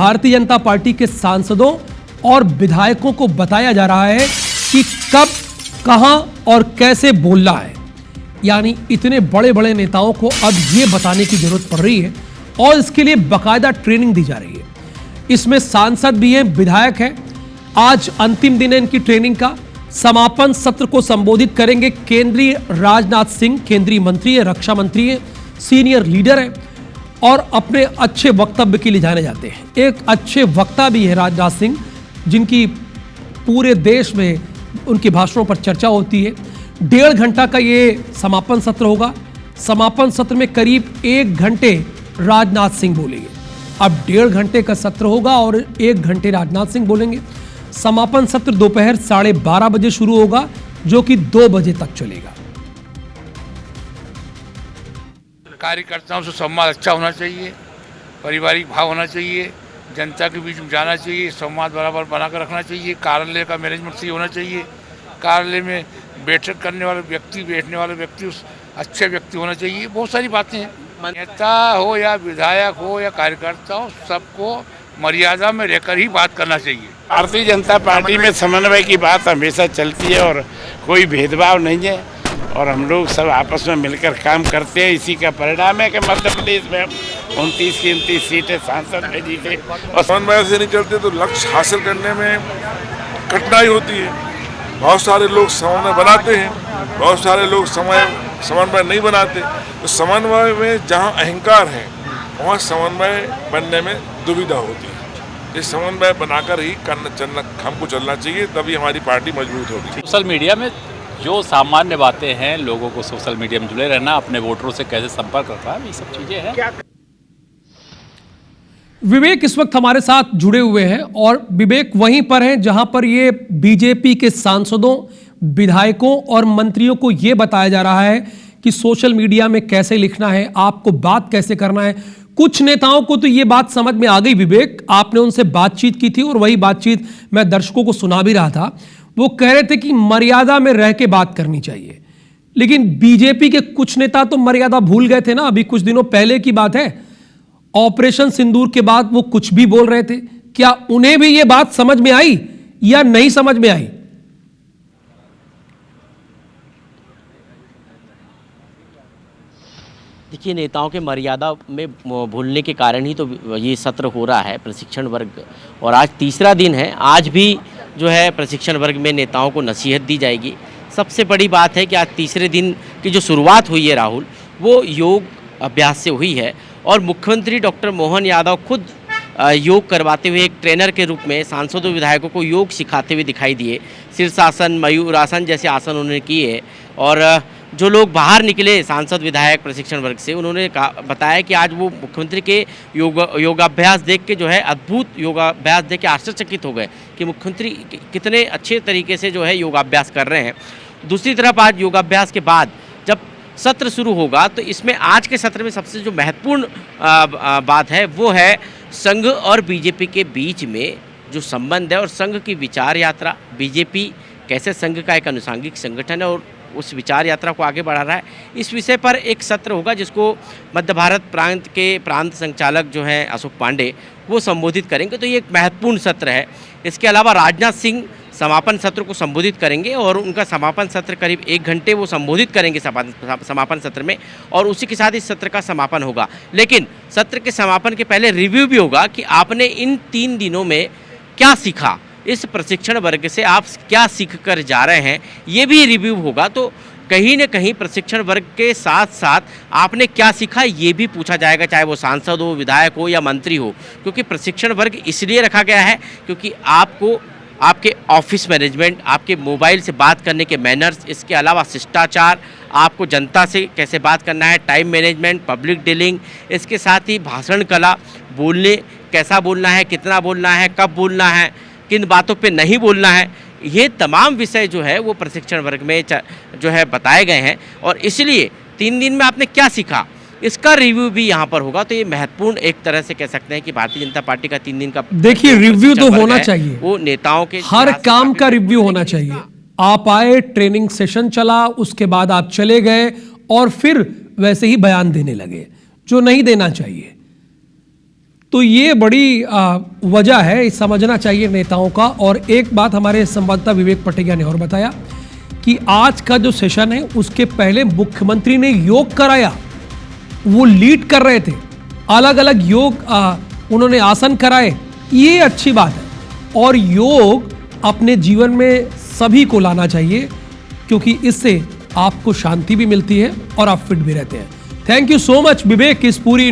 Bharatiya Janata party के सांसदों और विधायकों को बताया जा रहा है कि कब, कहां और कैसे बोलना है। यानी इतने बड़े बड़े नेताओं को अब यह बताने की जरूरत पड़ रही है और इसके लिए बाकायदा ट्रेनिंग दी जा रही है। इसमें सांसद भी हैं, विधायक हैं। आज अंतिम दिन है इनकी ट्रेनिंग का। समापन सत्र को संबोधित करेंगे केंद्रीय राजनाथ सिंह, केंद्रीय मंत्री है, रक्षा मंत्री है, सीनियर लीडर है और अपने अच्छे वक्तव्य के लिए जाने जाते हैं। एक अच्छे वक्ता भी है राजनाथ सिंह, जिनकी पूरे देश में उनके भाषणों पर चर्चा होती है। 1.5 घंटा का ये समापन सत्र होगा। समापन सत्र में करीब 1 घंटे राजनाथ सिंह बोलेंगे। अब 1.5 घंटे का सत्र होगा और 1 घंटे राजनाथ सिंह बोलेंगे। समापन सत्र दोपहर 12:30 बजे शुरू होगा, जो कि 2 बजे तक चलेगा। कार्यकर्ताओं से संवाद अच्छा होना चाहिए, पारिवारिक भाव होना चाहिए, जनता के बीच में जाना चाहिए, संवाद बराबर बनाकर रखना चाहिए। कार्यालय का मैनेजमेंट सही होना चाहिए। कार्यालय में बैठक करने वाले व्यक्ति, बैठने वाले व्यक्ति उस अच्छे व्यक्ति होना चाहिए। बहुत सारी बातें हैं। नेता हो या विधायक हो या कार्यकर्ता हो, सबको मर्यादा में रहकर ही बात करना चाहिए। भारतीय जनता पार्टी में समन्वय की बात हमेशा चलती है और कोई भेदभाव नहीं है और हम लोग सब आपस में मिलकर काम करते हैं। इसी का परिणाम है कि मध्य प्रदेश में 29 की 29 सीटें सांसद में जीते। और समन्वय से नहीं चलते तो लक्ष्य हासिल करने में कठिनाई होती है। बहुत सारे लोग समन्वय बनाते हैं, बहुत सारे लोग समन्वय नहीं बनाते। तो समन्वय में जहाँ अहंकार है वहाँ समन्वय बनने में दुविधा होती है। ये समन्वय बनाकर ही हमको चलना चाहिए, तभी हमारी पार्टी मजबूत होगी। सोशल मीडिया में जो सामान्य बातें हैं, लोगों को सोशल मीडिया में जुड़े रहना, अपने वोटरों से कैसे संपर्क रखना, ये सब चीजें हैं। विवेक इस वक्त हमारे साथ जुड़े हुए हैं और विवेक वहीं पर हैं जहां पर ये बीजेपी के सांसदों, विधायकों और मंत्रियों को यह बताया जा रहा है कि सोशल मीडिया में कैसे लिखना है, आपको बात कैसे करना है। कुछ नेताओं को तो यह बात समझ में आ गई विवेक, आपने उनसे बातचीत की थी और वही बातचीत मैं दर्शकों को सुना भी रहा था। वो कह रहे थे कि मर्यादा में रह के बात करनी चाहिए, लेकिन बीजेपी के कुछ नेता तो मर्यादा भूल गए थे ना। अभी कुछ दिनों पहले की बात है, ऑपरेशन सिंदूर के बाद वो कुछ भी बोल रहे थे। क्या उन्हें भी ये बात समझ में आई या नहीं समझ में आई? देखिए, नेताओं के मर्यादा में भूलने के कारण ही तो ये सत्र हो रहा है, प्रशिक्षण वर्ग। और आज तीसरा दिन है। आज भी जो है प्रशिक्षण वर्ग में नेताओं को नसीहत दी जाएगी। सबसे बड़ी बात है कि आज तीसरे दिन की जो शुरुआत हुई है राहुल, वो योग अभ्यास से हुई है और मुख्यमंत्री डॉक्टर मोहन यादव खुद योग करवाते हुए एक ट्रेनर के रूप में सांसदों विधायकों को योग सिखाते हुए दिखाई दिए। शीर्षासन, मयूरासन जैसे आसन उन्होंने किए और जो लोग बाहर निकले सांसद विधायक प्रशिक्षण वर्ग से, उन्होंने बताया कि आज वो मुख्यमंत्री के योगाभ्यास देख के जो है, अद्भुत योगाभ्यास देख के आश्चर्यचकित हो गए कि मुख्यमंत्री कितने अच्छे तरीके से जो है योगाभ्यास कर रहे हैं। दूसरी तरफ आज योगाभ्यास के बाद जब सत्र शुरू होगा तो इसमें आज के सत्र में सबसे जो महत्वपूर्ण बात है वो है संघ और बीजेपी के बीच में जो संबंध है और संघ की विचार यात्रा। बीजेपी कैसे संघ का एक अनुषांगिक संगठन है और उस विचार यात्रा को आगे बढ़ा रहा है, इस विषय पर एक सत्र होगा जिसको मध्य भारत प्रांत के प्रांत संचालक जो हैं अशोक पांडे वो संबोधित करेंगे। तो ये एक महत्वपूर्ण सत्र है। इसके अलावा राजनाथ सिंह समापन सत्र को संबोधित करेंगे और उनका समापन सत्र करीब 1 घंटे वो संबोधित करेंगे समापन सत्र में और उसी के साथ इस सत्र का समापन होगा। लेकिन सत्र के समापन के पहले रिव्यू भी होगा कि आपने इन 3 दिनों में क्या सीखा, इस प्रशिक्षण वर्ग से आप क्या सीख कर जा रहे हैं, ये भी रिव्यू होगा। तो कहीं न कहीं प्रशिक्षण वर्ग के साथ साथ आपने क्या सीखा ये भी पूछा जाएगा, चाहे वो सांसद हो, विधायक हो या मंत्री हो। क्योंकि प्रशिक्षण वर्ग इसलिए रखा गया है क्योंकि आपको आपके ऑफिस मैनेजमेंट, आपके मोबाइल से बात करने के मैनर्स, इसके अलावा शिष्टाचार, आपको जनता से कैसे बात करना है, टाइम मैनेजमेंट, पब्लिक डीलिंग, इसके साथ ही भाषण कला, बोलने कैसा बोलना है, कितना बोलना है, कब बोलना है, किन बातों पे नहीं बोलना है, ये तमाम विषय जो है वो प्रशिक्षण वर्ग में जो है बताए गए हैं। और इसलिए 3 दिन में आपने क्या सीखा इसका रिव्यू भी यहाँ पर होगा। तो ये महत्वपूर्ण एक तरह से कह सकते हैं कि भारतीय जनता पार्टी का 3 दिन का देखिए रिव्यू तो होना चाहिए, वो नेताओं के हर काम का रिव्यू होना चाहिए। आप आए, ट्रेनिंग सेशन चला, उसके बाद आप चले गए और फिर वैसे ही बयान देने लगे, जो नहीं देना चाहिए। तो ये बड़ी वजह है, समझना चाहिए नेताओं का। और एक बात हमारे संवाददाता विवेक पटेगिया ने और बताया कि आज का जो सेशन है उसके पहले मुख्यमंत्री ने योग कराया, वो लीड कर रहे थे, अलग अलग योग उन्होंने आसन कराए, ये अच्छी बात है। और योग अपने जीवन में सभी को लाना चाहिए, क्योंकि इससे आपको शांति भी मिलती है और आप फिट भी रहते हैं। थैंक यू सो मच विवेक इस पूरी